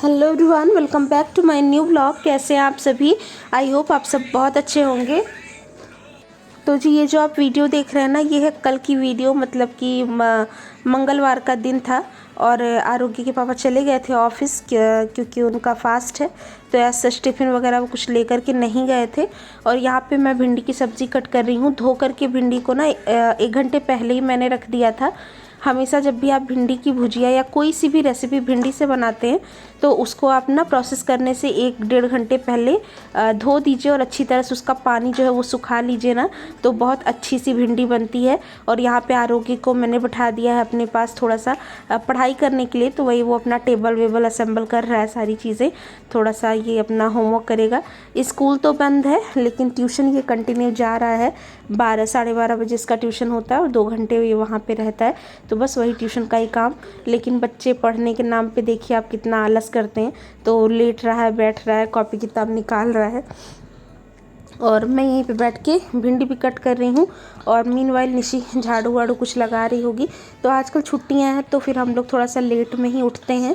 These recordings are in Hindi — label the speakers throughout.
Speaker 1: Hello everyone, welcome back to my new blog. कैसे हैं आप सभी? आई होप आप सब बहुत अच्छे होंगे। तो जी, ये जो आप वीडियो देख रहे हैं ना, ये है कल की वीडियो। मतलब कि मंगलवार का दिन था और आरोग्य के पापा चले गए थे ऑफिस क्योंकि उनका फास्ट है। तो ऐसा टिफ़िन वगैरह वो कुछ लेकर के नहीं गए थे। और यहाँ पे मैं भिंडी की सब्ज़ी कट कर रही हूँ। धो करके भिंडी को ना 1 घंटे पहले ही मैंने रख दिया था। हमेशा जब भी आप भिंडी की भुजिया या कोई सी भी रेसिपी भिंडी से बनाते हैं तो उसको आप ना प्रोसेस करने से 1-1.5 घंटे पहले धो दीजिए और अच्छी तरह से उसका पानी जो है वो सुखा लीजिए ना, तो बहुत अच्छी सी भिंडी बनती है। और यहाँ पे आरोग्य को मैंने बैठा दिया है अपने पास थोड़ा सा पढ़ाई करने के लिए। तो वही वो अपना टेबल वेबल असेंबल कर रहा है, सारी चीज़ें थोड़ा सा ये अपना होमवर्क करेगा। स्कूल तो बंद है लेकिन ट्यूशन ये कंटिन्यू जा रहा है। 12-12:30 बजे इसका ट्यूशन होता है और 2 घंटे ये वहाँ पे रहता है। तो बस वही ट्यूशन का ही काम। लेकिन बच्चे पढ़ने के नाम पे देखिए आप कितना आलस करते हैं। तो लेट रहा है, बैठ रहा है, कॉपी किताब निकाल रहा है और मैं यहीं पे बैठ के भिंडी भी कट कर रही हूँ। और मीनवाइल निशी झाड़ू वाड़ू कुछ लगा रही होगी। तो आजकल छुट्टियाँ हैं तो फिर हम लोग थोड़ा सा लेट में ही उठते हैं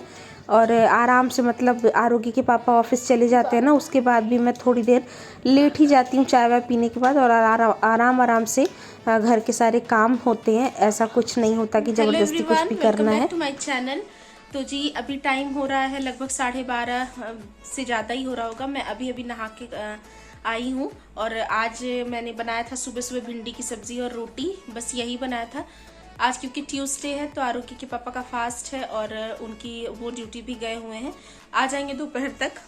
Speaker 1: और आराम से, मतलब आरोग्य के पापा ऑफिस चले जाते हैं ना, उसके बाद भी मैं थोड़ी देर लेट ही जाती हूँ चाय वाय पीने के बाद। और आराम से घर के सारे काम होते हैं। ऐसा कुछ नहीं होता कि ज़बरदस्ती कुछ भी करना है।
Speaker 2: To my channel. तो जी अभी टाइम हो रहा है लगभग 12:30 से ज़्यादा ही हो रहा होगा। मैं अभी नहा के आई हूँ और आज मैंने बनाया था सुबह सुबह भिंडी की सब्जी और रोटी, बस यही बनाया था आज। क्योंकि ट्यूसडे है तो आरोग्य के पापा का फास्ट है और उनकी वो ड्यूटी भी गए हुए हैं, आ जाएंगे दोपहर तक।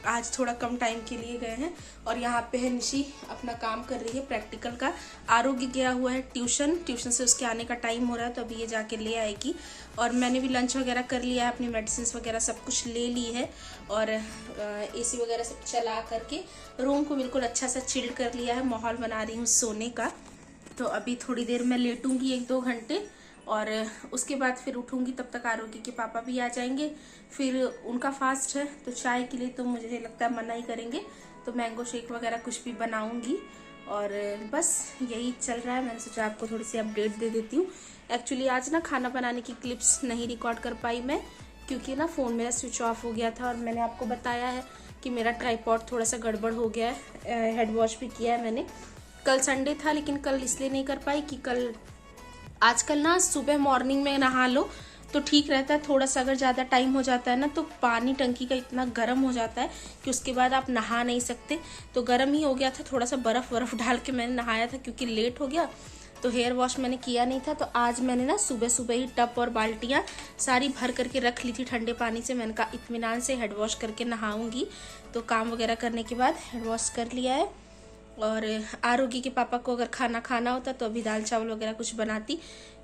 Speaker 2: आज थोड़ा कम टाइम के लिए गए हैं। और यहाँ पे है निशी अपना काम कर रही है प्रैक्टिकल का। आरोग्य गया हुआ है ट्यूशन से उसके आने का टाइम हो रहा है तो अभी ये जाके ले आएगी। और मैंने भी लंच वगैरह कर लिया है, अपनी मेडिसिन वगैरह सब कुछ ले ली है और एसी वगैरह सब चला करके रूम को बिल्कुल अच्छा सा चिल्ड कर लिया है। माहौल बना रही हूँ सोने का। तो अभी थोड़ी देर में लेटूंगी 1-2 घंटे और उसके बाद फिर उठूंगी। तब तक आरोग्य के पापा भी आ जाएंगे। फिर उनका फास्ट है तो चाय के लिए तो मुझे लगता है मना ही करेंगे, तो मैंगो शेक वगैरह कुछ भी बनाऊंगी। और बस यही चल रहा है। मैंने सोचा आपको थोड़ी सी अपडेट दे देती हूँ। एक्चुअली आज ना खाना बनाने की क्लिप्स नहीं रिकॉर्ड कर पाई मैं, क्योंकि ना फ़ोन मेरा स्विच ऑफ हो गया था। और मैंने आपको बताया है कि मेरा ट्राईपॉड थोड़ा सा गड़बड़ हो गया है। हेड वॉश भी किया है मैंने। कल संडे था लेकिन कल इसलिए नहीं कर पाई कि आजकल ना सुबह मॉर्निंग में नहा लो तो ठीक रहता है। थोड़ा सा अगर ज़्यादा टाइम हो जाता है ना तो पानी टंकी का इतना गर्म हो जाता है कि उसके बाद आप नहा नहीं सकते। तो गर्म ही हो गया था, थोड़ा सा बर्फ़ डाल के मैंने नहाया था क्योंकि लेट हो गया। तो हेयर वॉश मैंने किया नहीं था। तो आज मैंने ना सुबह सुबह ही टब और बाल्टियाँ सारी भर करके रख ली थी ठंडे पानी से। मैंने कहा इत्मीनान से हेड वॉश करके नहाऊंगी। तो काम वगैरह करने के बाद हेड वॉश कर लिया है। और आरोग्य के पापा को अगर खाना खाना होता तो अभी दाल चावल वगैरह कुछ बनाती,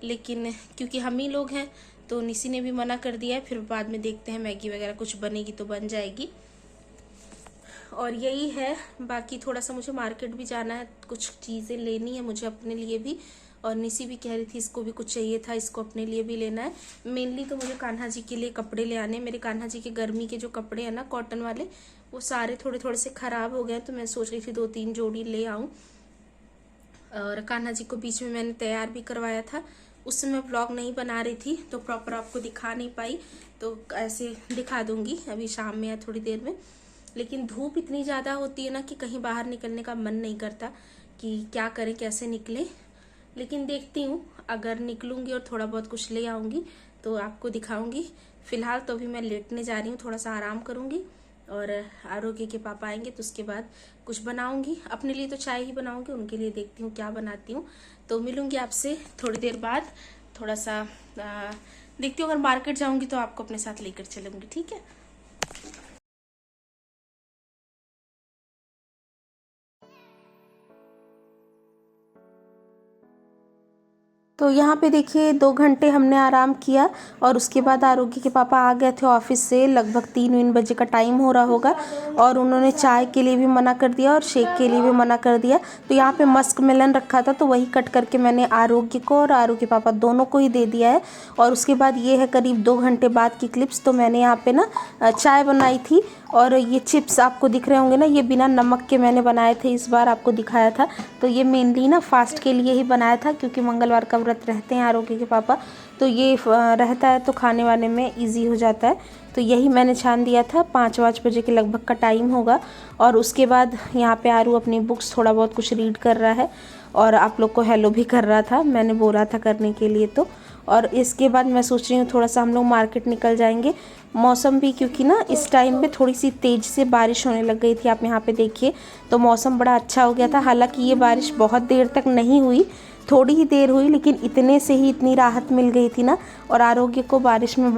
Speaker 2: लेकिन क्योंकि हम ही लोग हैं तो निसी ने भी मना कर दिया है। फिर बाद में देखते हैं, मैगी वगैरह कुछ बनेगी तो बन जाएगी। और यही है। बाकी थोड़ा सा मुझे मार्केट भी जाना है, कुछ चीज़ें लेनी है मुझे अपने लिए भी। और निसी भी कह रही थी इसको भी कुछ चाहिए था, इसको अपने लिए भी लेना है। मेनली तो मुझे कान्हा जी के लिए कपड़े ले आने। मेरे कान्हा जी के गर्मी के जो कपड़े हैं ना कॉटन वाले, वो सारे थोड़े थोड़े से ख़राब हो गए हैं। तो मैं सोच रही थी 2-3 जोड़ी ले आऊँ। और कान्हा जी को बीच में मैंने तैयार भी करवाया था, उस समय व्लॉग नहीं बना रही थी तो प्रॉपर आपको दिखा नहीं पाई। तो ऐसे दिखा दूंगी अभी शाम में या थोड़ी देर में। लेकिन धूप इतनी ज़्यादा होती है ना कि कहीं बाहर निकलने का मन नहीं करता कि क्या करें, कैसे निकलें। लेकिन देखती हूँ, अगर निकलूँगी और थोड़ा बहुत कुछ ले आऊँगी तो आपको दिखाऊँगी। फ़िलहाल तो अभी मैं लेटने जा रही हूँ, थोड़ा सा आराम करूँगी। और आरोग्य के पापा आएंगे तो उसके बाद कुछ बनाऊँगी। अपने लिए तो चाय ही बनाऊँगी, उनके लिए देखती हूँ क्या बनाती हूँ। तो मिलूँगी आपसे थोड़ी देर बाद। थोड़ा सा देखती हूँ, अगर मार्केट जाऊँगी तो आपको अपने साथ लेकर चलूँगी, ठीक है।
Speaker 1: तो यहाँ पे देखिए 2 घंटे हमने आराम किया और उसके बाद आरोग्य के पापा आ गए थे ऑफिस से। लगभग 3 बजे का टाइम हो रहा होगा और उन्होंने चाय के लिए भी मना कर दिया और शेक के लिए भी मना कर दिया। तो यहाँ पे मस्क मेलन रखा था तो वही कट करके मैंने आरोग्य को और आरोग्य पापा दोनों को ही दे दिया है। और उसके बाद ये है करीब 2 घंटे बाद की क्लिप्स। तो मैंने यहाँ पे ना चाय बनाई थी और ये चिप्स आपको दिख रहे होंगे ना, ये बिना नमक के मैंने बनाए थे, इस बार आपको दिखाया था। तो ये मेनली ना फास्ट के लिए ही बनाया था, क्योंकि मंगलवार का व्रत रहते हैं आरोग्य के पापा, तो ये रहता है तो खाने वाने में इजी हो जाता है। तो यही मैंने छान दिया था। 5-5 बजे के लगभग का टाइम होगा। और उसके बाद यहाँ पे आरू अपनी बुक्स थोड़ा बहुत कुछ रीड कर रहा है और आप लोग को हेलो भी कर रहा था, मैंने बोला था करने के लिए। तो और इसके बाद मैं सोच रही हूँ थोड़ा सा हम लोग मार्केट निकल जाएंगे। मौसम भी क्योंकि ना इस टाइम पे थोड़ी सी तेज़ से बारिश होने लग गई थी, आप यहाँ पे देखिए, तो मौसम बड़ा अच्छा हो गया था। हालांकि ये बारिश बहुत देर तक नहीं हुई, थोड़ी ही देर हुई, लेकिन इतने से ही इतनी राहत मिल गई थी ना। और आरोग्य को बारिश में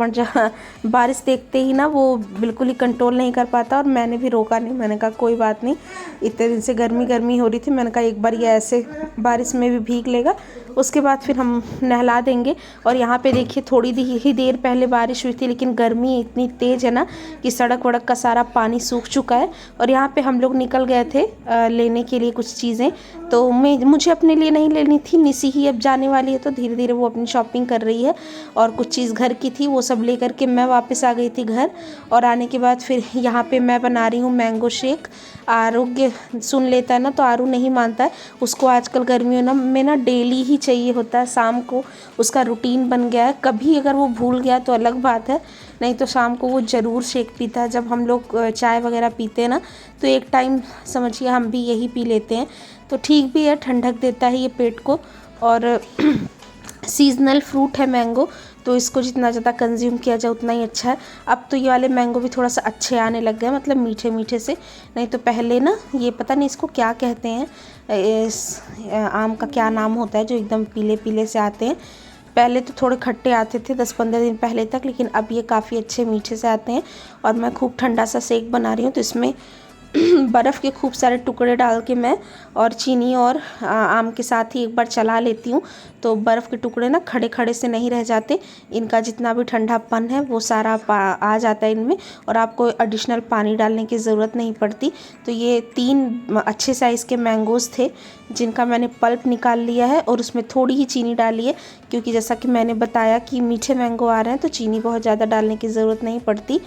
Speaker 1: बारिश देखते ही ना वो बिल्कुल ही कंट्रोल नहीं कर पाता, और मैंने भी रोका नहीं, मैंने कहा कोई बात नहीं, इतने दिन से गर्मी हो रही थी, मैंने कहा एक बार ये ऐसे बारिश में भी भीग लेगा, उसके बाद फिर हम नहला देंगे। और यहाँ पे देखिए थोड़ी ही देर पहले बारिश हुई थी, लेकिन गर्मी इतनी तेज़ है ना कि सड़क वड़क का सारा पानी सूख चुका है। और यहाँ पे हम लोग निकल गए थे लेने के लिए कुछ चीज़ें, तो मुझे अपने लिए नहीं लेनी थी, निसी ही अब जाने वाली है, तो धीरे धीरे वो अपनी शॉपिंग कर रही है। और कुछ चीज़ घर की थी, वो सब लेकर के मैं वापस आ गई थी घर। और आने के बाद फिर यहाँ पे मैं बना रही हूँ मैंगो शेक। आरोग्य सुन लेता है ना तो आरू नहीं मानता है, उसको आजकल गर्मियों में ना डेली ही चाहिए होता है, शाम को उसका रूटीन बन गया है। कभी अगर वो भूल गया तो अलग बात है, नहीं तो शाम को वो ज़रूर शेक पीता है। जब हम लोग चाय वगैरह पीते हैं ना, तो एक टाइम समझिए हम भी यही पी लेते हैं, तो ठीक भी है, ठंडक देता है ये पेट को। और सीजनल फ्रूट है मैंगो, तो इसको जितना ज़्यादा कंज्यूम किया जाए उतना ही अच्छा है। अब तो ये वाले मैंगो भी थोड़ा सा अच्छे आने लग गए, मतलब मीठे मीठे से, नहीं तो पहले ना ये पता नहीं इसको क्या कहते हैं, इस आम का क्या नाम होता है जो एकदम पीले पीले से आते हैं। पहले तो थोड़े खट्टे आते थे 10-15 दिन पहले तक, लेकिन अब ये काफ़ी अच्छे मीठे से आते हैं। और मैं खूब ठंडा सा शेक बना रही हूँ, तो इसमें बर्फ़ के खूब सारे टुकड़े डाल के मैं और चीनी और आम के साथ ही एक बार चला लेती हूँ, तो बर्फ़ के टुकड़े ना खड़े खड़े से नहीं रह जाते, इनका जितना भी ठंडापन है वो सारा आ जाता है इनमें, और आपको एडिशनल पानी डालने की ज़रूरत नहीं पड़ती। तो ये 3 अच्छे साइज़ के मैंगोज़ थे जिनका मैंने पल्प निकाल लिया है, और उसमें थोड़ी ही चीनी डाली है, क्योंकि जैसा कि मैंने बताया कि मीठे मैंगो आ रहे हैं तो चीनी बहुत ज़्यादा डालने की ज़रूरत नहीं पड़ती।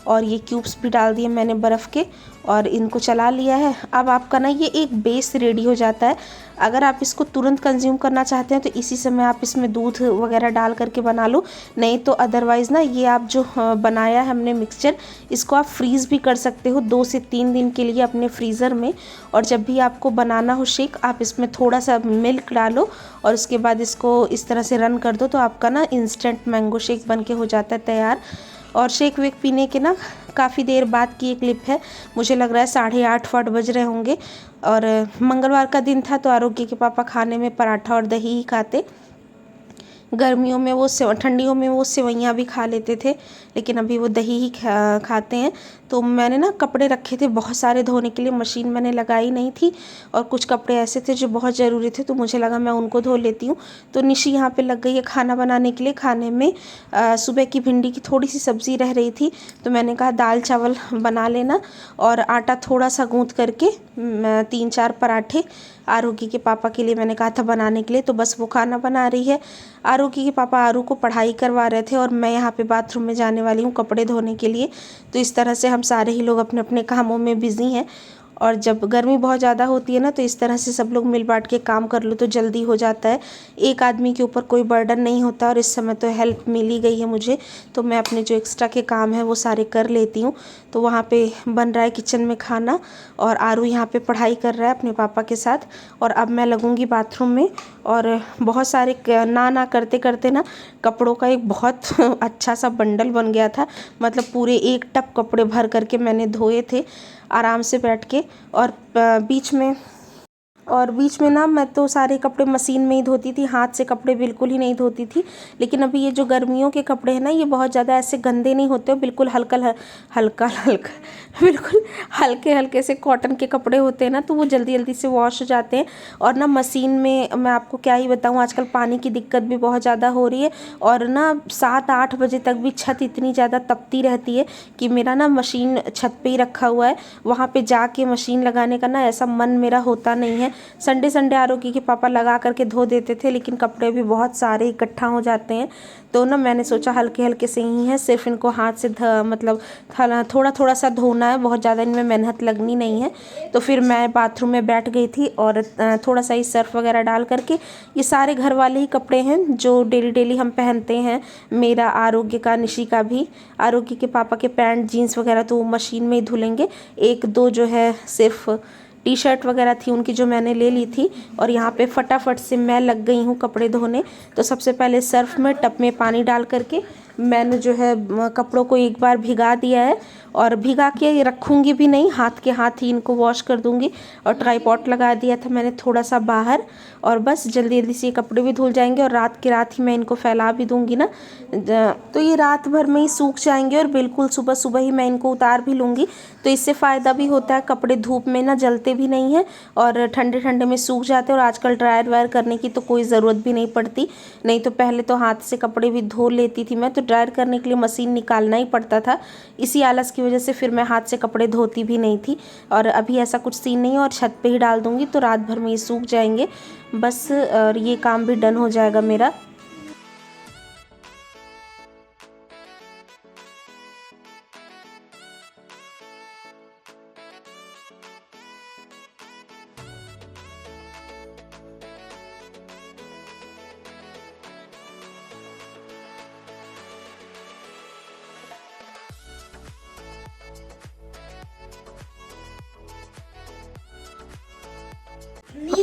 Speaker 1: और ये क्यूब्स भी डाल दिए मैंने बर्फ़ के, और इनको चला लिया है। अब आपका ना ये एक बेस रेडी हो जाता है। अगर आप इसको तुरंत कंज्यूम करना चाहते हैं तो इसी समय आप इसमें दूध वगैरह डाल करके बना लो, नहीं तो अदरवाइज़ ना ये आप जो बनाया है हमने मिक्सचर, इसको आप फ्रीज़ भी कर सकते हो 2 से 3 दिन के लिए अपने फ्रीज़र में। और जब भी आपको बनाना हो शेक, आप इसमें थोड़ा सा मिल्क डालो और उसके बाद इसको इस तरह से रन कर दो, तो आपका ना इंस्टेंट मैंगो शेक बन के हो जाता है तैयार। और शेक वेक पीने के ना काफ़ी देर बाद की एक क्लिप है, मुझे लग रहा है 8:30 बज रहे होंगे। और मंगलवार का दिन था, तो आरोग्य के पापा खाने में पराठा और दही ही खाते। गर्मियों में वो ठंडियों में वो सेवइयाँ भी खा लेते थे, लेकिन अभी वो दही ही खाते हैं। तो मैंने ना कपड़े रखे थे बहुत सारे धोने के लिए, मशीन मैंने लगाई नहीं थी, और कुछ कपड़े ऐसे थे जो बहुत ज़रूरी थे, तो मुझे लगा मैं उनको धो लेती हूँ। तो निशी यहाँ पे लग गई है खाना बनाने के लिए। खाने में सुबह की भिंडी की थोड़ी सी सब्ज़ी रह रही थी, तो मैंने कहा दाल चावल बना लेना, और आटा थोड़ा सा गूँथ करके 3-4 पराठे आरोगी के पापा के लिए मैंने कहा था बनाने के लिए, तो बस वो खाना बना रही है। आरोगी के पापा आरू को पढ़ाई करवा रहे थे, और मैं यहाँ पे बाथरूम में जाने वाली हूँ कपड़े धोने के लिए। तो इस तरह से हम सारे ही लोग अपने अपने कामों में बिज़ी हैं। और जब गर्मी बहुत ज़्यादा होती है ना, तो इस तरह से सब लोग मिल बांट के काम कर लो तो जल्दी हो जाता है, एक आदमी के ऊपर कोई बर्डन नहीं होता। और इस समय तो हेल्प मिल ही गई है मुझे, तो मैं अपने जो एक्स्ट्रा के काम है वो सारे कर लेती हूँ। तो वहाँ पे बन रहा है किचन में खाना, और आरू यहाँ पे पढ़ाई कर रहा है अपने पापा के साथ, और अब मैं लगूँगी बाथरूम में। और बहुत सारे ना करते करते ना कपड़ों का एक बहुत अच्छा सा बंडल बन गया था, मतलब पूरे एक टप कपड़े भर करके मैंने धोए थे आराम से बैठ के। और बीच में ना मैं तो सारे कपड़े मशीन में ही धोती थी, हाथ से कपड़े बिल्कुल ही नहीं धोती थी। लेकिन अभी ये जो गर्मियों के कपड़े हैं ना, ये बहुत ज़्यादा ऐसे गंदे नहीं होते, बिल्कुल हल्का बिल्कुल हल्के हल्के से कॉटन के कपड़े होते हैं ना, तो वो जल्दी जल्दी से वॉश हो जाते हैं। और ना मशीन में मैं आपको क्या ही बताऊँ, आजकल पानी की दिक्कत भी बहुत ज़्यादा हो रही है, और ना 7-8 बजे तक भी छत इतनी ज़्यादा तपती रहती है कि मेरा ना मशीन छत पे ही रखा हुआ है, वहाँ पे जाके मशीन लगाने का ना ऐसा मन मेरा होता नहीं है। संडे संडे आरोगी के पापा लगा करके धो देते थे, लेकिन कपड़े भी बहुत सारे इकट्ठा हो जाते हैं। तो ना मैंने सोचा हल्के हल्के से ही है, सिर्फ इनको हाथ से मतलब थोड़ा थोड़ा सा धोना है, बहुत ज़्यादा इनमें मेहनत लगनी नहीं है। तो फिर मैं बाथरूम में बैठ गई थी और थोड़ा सा ही सर्फ वगैरह डाल करके, ये सारे घर वाले ही कपड़े हैं जो डेली डेली हम पहनते हैं, मेरा, आरोग्य का, निशी का भी। आरोग्य के पापा के पैंट जीन्स वगैरह तो मशीन में ही धुलेंगे, एक दो जो है सिर्फ टी शर्ट वगैरह थी उनकी जो मैंने ले ली थी। और यहाँ पे फटाफट से मैं लग गई हूँ कपड़े धोने। तो सबसे पहले सर्फ में टब में पानी डाल करके मैंने जो है कपड़ों को एक बार भिगा दिया है, और भिगा के रखूँगी भी नहीं, हाथ के हाथ ही इनको वॉश कर दूँगी। और ट्राईपॉड लगा दिया था मैंने थोड़ा सा बाहर, और बस जल्दी जल्दी से ये कपड़े भी धुल जाएंगे और रात की रात ही मैं इनको फैला भी दूँगी ना, तो ये रात भर में ही सूख जाएंगे और बिल्कुल सुबह सुबह ही मैं इनको उतार भी लूँगी। तो इससे फ़ायदा भी होता है, कपड़े धूप में ना जलते भी नहीं हैं और ठंडे ठंडे में सूख जाते हैं। और आजकल ड्रायर वायर करने की तो कोई ज़रूरत भी नहीं पड़ती, नहीं तो पहले तो हाथ से कपड़े भी धो लेती थी मैं, तो ड्रायर करने के लिए मशीन निकालना ही पड़ता था। इसी आलस की वजह से फिर मैं हाथ से कपड़े धोती भी नहीं थी। और अभी ऐसा कुछ सीन नहीं है, और छत पे ही डाल दूँगी तो रात भर में ये सूख जाएंगे बस, और ये काम भी डन हो जाएगा मेरा।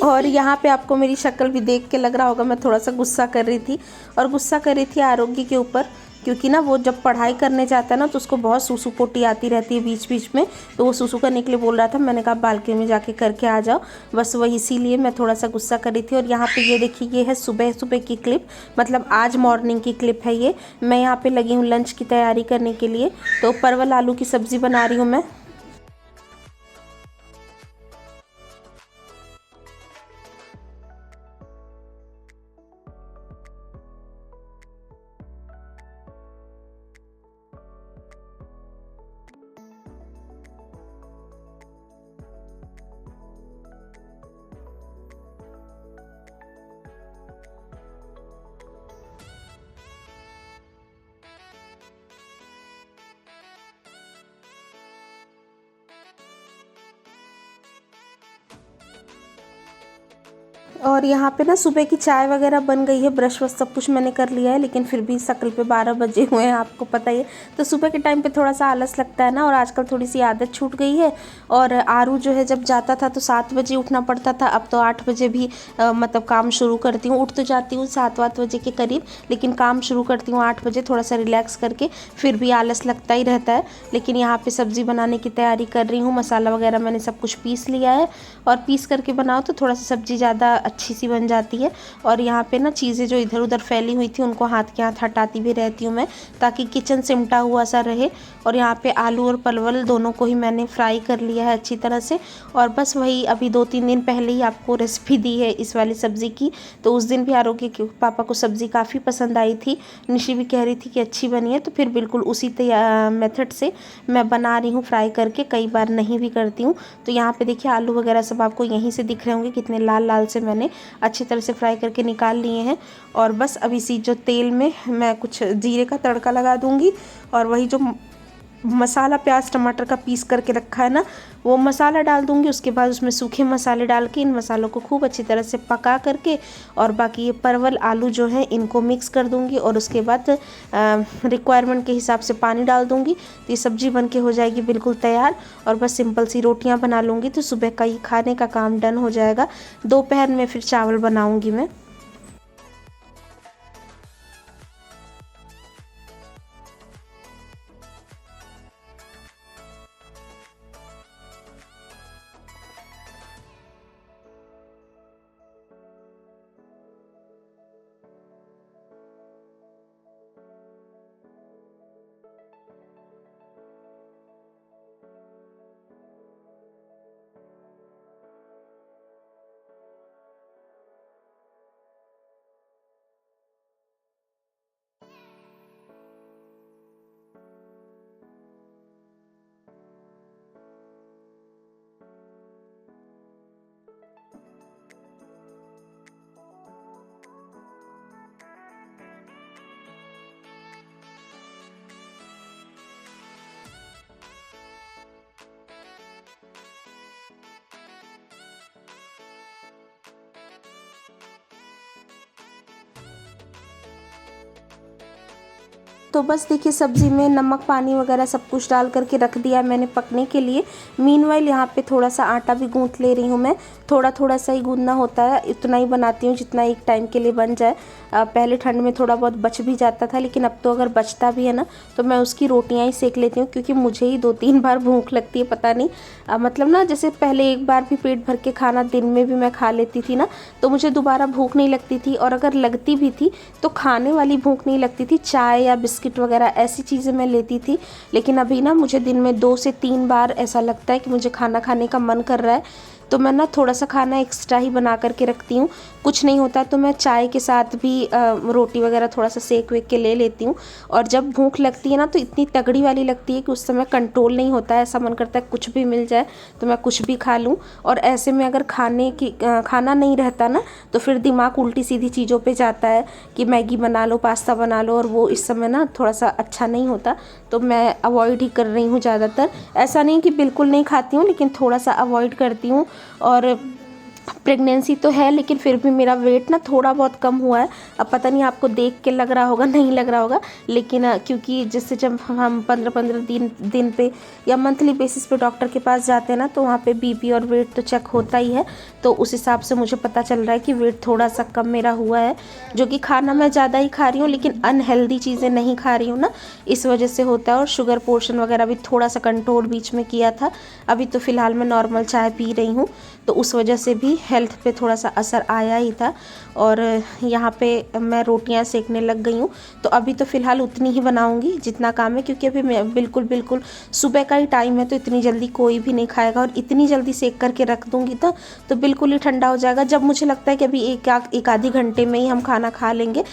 Speaker 1: और यहाँ पे आपको मेरी शक्ल भी देख के लग रहा होगा मैं थोड़ा सा गुस्सा कर रही थी, और गुस्सा कर रही थी आरोग्य के ऊपर, क्योंकि ना वो जब पढ़ाई करने जाता है ना तो उसको बहुत सूसू पोटी आती रहती है बीच बीच में, तो वो सूसू करने के लिए बोल रहा था। मैंने कहा बालकनी में जाके करके आ जाओ, बस वही इसीलिए मैं थोड़ा सा गुस्सा कर रही थी। और यहाँ पे ये देखिए, ये है सुबह सुबह की क्लिप, मतलब आज मॉर्निंग की क्लिप है ये। मैं यहाँ पे लगी हूँ लंच की तैयारी करने के लिए, तो परवल आलू की सब्ज़ी बना रही हूँ मैं। और यहाँ पे ना सुबह की चाय वगैरह बन गई है, ब्रश वश सब कुछ मैंने कर लिया है, लेकिन फिर भी शक्ल पे 12 बजे हुए हैं, आपको पता ही है। तो सुबह के टाइम पे थोड़ा सा आलस लगता है ना, और आजकल थोड़ी सी आदत छूट गई है। और आरू जो है जब जाता था तो 7 बजे उठना पड़ता था, अब तो 8 बजे भी मतलब काम शुरू करती हूँ। उठ तो जाती हूँ 7-8 बजे के करीब, लेकिन काम शुरू करती हूँ 8 बजे, थोड़ा सा रिलैक्स करके। फिर भी आलस लगता ही रहता है। लेकिन यहाँ पे सब्ज़ी बनाने की तैयारी कर रही हूँ, मसाला वगैरह मैंने सब कुछ पीस लिया है, और पीस करके बनाओ तो थोड़ा सा सब्ज़ी ज़्यादा अच्छी सी बन जाती है। और यहाँ पे ना चीज़ें जो इधर उधर फैली हुई थी उनको हाथ के हाथ हटाती भी रहती हूँ मैं, ताकि किचन सिमटा हुआ सा रहे। और यहाँ पे आलू और परवल दोनों को ही मैंने फ्राई कर लिया है अच्छी तरह से। और बस वही अभी 2-3 दिन पहले ही आपको रेसिपी दी है इस वाली सब्ज़ी की, तो उस दिन भी आरोग्य के पापा को सब्ज़ी काफ़ी पसंद आई थी। निशी भी कह रही थी कि अच्छी बनी है, तो फिर बिल्कुल उसी मेथड से मैं बना रही हूँ, फ्राई करके। कई बार नहीं भी करती हूँ। तो यहाँ पे देखिए आलू वगैरह सब आपको यहीं से दिख रहे होंगे, कितने लाल लाल से मैंने अच्छी तरह से फ्राई करके निकाल लिए हैं। और बस अब इसी जो तेल में मैं कुछ जीरे का तड़का लगा दूंगी, और वही जो मसाला प्याज टमाटर का पीस करके रखा है ना, वो मसाला डाल दूंगी। उसके बाद उसमें सूखे मसाले डाल के इन मसालों को खूब अच्छी तरह से पका करके, और बाकी ये परवल आलू जो है इनको मिक्स कर दूंगी, और उसके बाद रिक्वायरमेंट के हिसाब से पानी डाल दूंगी। तो ये सब्ज़ी बन के हो जाएगी बिल्कुल तैयार। और बस सिंपल सी रोटियां बना लूँगी, तो सुबह का ये खाने का काम डन हो जाएगा। दोपहर में फिर चावल बनाऊँगी मैं। तो बस देखिए सब्ज़ी में नमक पानी वगैरह सब कुछ डाल करके रख दिया मैंने पकने के लिए। मीनवाइल यहाँ पे थोड़ा सा आटा भी गूँथ ले रही हूँ मैं। थोड़ा थोड़ा सा ही गूँथना होता है, इतना ही बनाती हूँ जितना एक टाइम के लिए बन जाए। पहले ठंड में थोड़ा बहुत बच भी जाता था, लेकिन अब तो अगर बचता भी है ना तो मैं उसकी रोटियाँ ही सेक लेती हूँ, क्योंकि मुझे ही 2-3 बार भूख लगती है। पता नहीं मतलब ना, जैसे पहले एक बार भी पेट भर के खाना दिन में भी मैं खा लेती थी ना, तो मुझे दोबारा भूख नहीं लगती थी, और अगर लगती भी थी तो खाने वाली भूख नहीं लगती थी। चाय या बिस्किट वगैरह ऐसी चीज़ें मैं लेती थी। लेकिन अभी ना मुझे दिन में 2 से 3 बार ऐसा लगता है कि मुझे खाना खाने का मन कर रहा है, तो मैं ना थोड़ा सा खाना एक्स्ट्रा ही बना करके रखती हूँ। कुछ नहीं होता तो मैं चाय के साथ भी रोटी वगैरह थोड़ा सा सेक वेक के ले लेती हूँ। और जब भूख लगती है ना तो इतनी तगड़ी वाली लगती है कि उस समय कंट्रोल नहीं होता है, ऐसा मन करता है कुछ भी मिल जाए तो मैं कुछ भी खा लूँ। और ऐसे में अगर खाना नहीं रहता ना तो फिर दिमाग उल्टी सीधी चीज़ों पे जाता है कि मैगी बना लो, पास्ता बना लो, और वो इस समय ना थोड़ा सा अच्छा नहीं होता। तो मैं अवॉइड ही कर रही हूँ ज़्यादातर। ऐसा नहीं कि बिल्कुल नहीं खाती हूँ, लेकिन थोड़ा सा अवॉइड करती हूँ। और प्रेगनेंसी तो है, लेकिन फिर भी मेरा वेट ना थोड़ा बहुत कम हुआ है। अब पता नहीं आपको देख के लग रहा होगा, नहीं लग रहा होगा, लेकिन क्योंकि जैसे जब हम 15-15 दिन पे या मंथली बेसिस पे डॉक्टर के पास जाते हैं ना, तो वहाँ पे बीपी और वेट तो चेक होता ही है। तो उस हिसाब से मुझे पता चल रहा है कि वेट थोड़ा सा कम मेरा हुआ है, जो कि खाना मैं ज़्यादा ही खा रही हूँ, लेकिन अनहेल्दी चीज़ें नहीं खा रही हूँ ना, इस वजह से होता है। और शुगर पोर्शन वगैरह भी थोड़ा सा कंट्रोल बीच में किया था। अभी तो फ़िलहाल मैं नॉर्मल चाय पी रही हूँ, तो उस वजह से भी हेल्थ पे थोड़ा सा असर आया ही था। और यहाँ पे मैं रोटियाँ सेकने लग गई हूँ। तो अभी तो फ़िलहाल उतनी ही बनाऊँगी जितना काम है, क्योंकि अभी मैं बिल्कुल सुबह का ही टाइम है, तो इतनी जल्दी कोई भी नहीं खाएगा। और इतनी जल्दी सेक करके रख दूँगी तो बिल्कुल ही ठंडा हो जाएगा। जब मुझे लगता है कि अभी एक आधी घंटे में ही हम खाना खा लेंगे,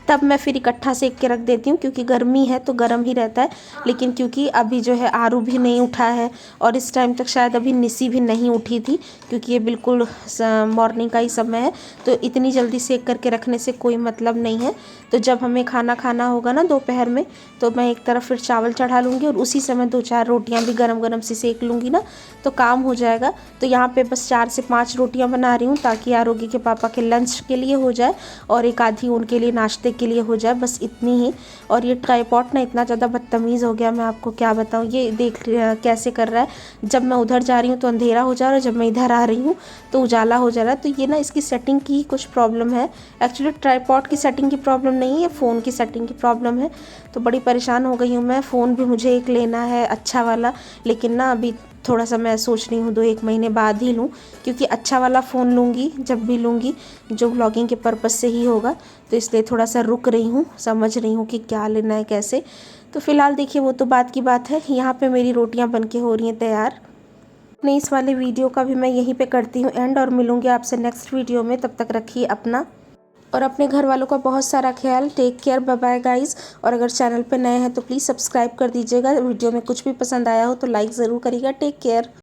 Speaker 1: तब मैं फिर इकट्ठा सेक के रख देती हूँ, क्योंकि गर्मी है तो गर्म ही रहता है। लेकिन क्योंकि अभी जो है आरू भी नहीं उठा है, और इस टाइम तक शायद अभी निसी भी नहीं उठी थी, क्योंकि ये बिल्कुल मॉर्निंग का ही समय है, तो इतनी जल्दी सेक करके रखने से कोई मतलब नहीं है। तो जब हमें खाना खाना होगा ना दोपहर में, तो मैं एक तरफ फिर चावल चढ़ा लूँगी, और उसी समय 2-4 रोटियाँ भी गरम गरम से सेक लूँगी ना, तो काम हो जाएगा। तो यहाँ पे बस 4 से 5 रोटियाँ बना रही हूँ, ताकि आरोग्य के पापा के लंच के लिए हो जाए, और एक आधी उनके लिए नाश्ते के लिए हो जाए, बस इतनी ही। और ये ट्राइपॉड ना इतना ज़्यादा बदतमीज़ हो गया, मैं आपको क्या बताऊँ। ये देख कैसे कर रहा है, जब मैं उधर जा रही हूँ तो अंधेरा हो जा रहा है, जब मैं इधर आ रही हूँ तो उजाला हो जा रहा है। तो ये ना इसकी सेटिंग की कुछ प्रॉब्लम है। एक्चुअली ट्राइपॉड की सेटिंग की प्रॉब्लम नहीं है, फ़ोन की सेटिंग की प्रॉब्लम है। तो बड़ी परेशान हो गई हूँ मैं। फ़ोन भी मुझे एक लेना है अच्छा वाला, लेकिन ना अभी थोड़ा सा मैं सोच रही हूँ 2-1 महीने बाद ही लूँ, क्योंकि अच्छा वाला फ़ोन लूँगी जब भी लूँगी जो व्लॉगिंग के पर्पज़ से ही होगा। तो इसलिए थोड़ा सा रुक रही हूँ, समझ रही हूँ कि क्या लेना है कैसे। तो फ़िलहाल देखिए वो तो बात की बात है। यहाँ पे मेरी रोटियाँ बन के हो रही हैं तैयार। अपने इस वाले वीडियो का भी मैं यहीं पे करती हूँ एंड, और मिलूँगी आपसे नेक्स्ट वीडियो में। तब तक रखिए अपना और अपने घर वालों का बहुत सारा ख्याल। Take care, bye bye guys. और अगर चैनल पे नए हैं तो प्लीज़ सब्सक्राइब कर दीजिएगा। वीडियो में कुछ भी पसंद आया हो तो लाइक ज़रूर करिएगा। Take care.